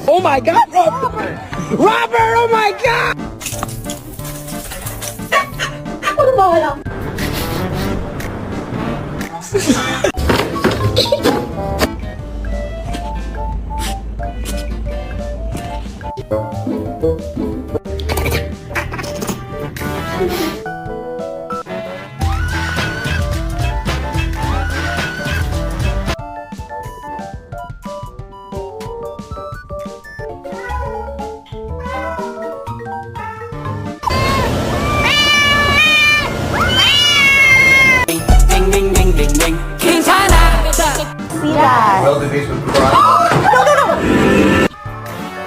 Oh my God, Robert! Robert, oh my God! Ano ba wala? Ding ding ding ding ding. Quintana. Sira. Well, the base would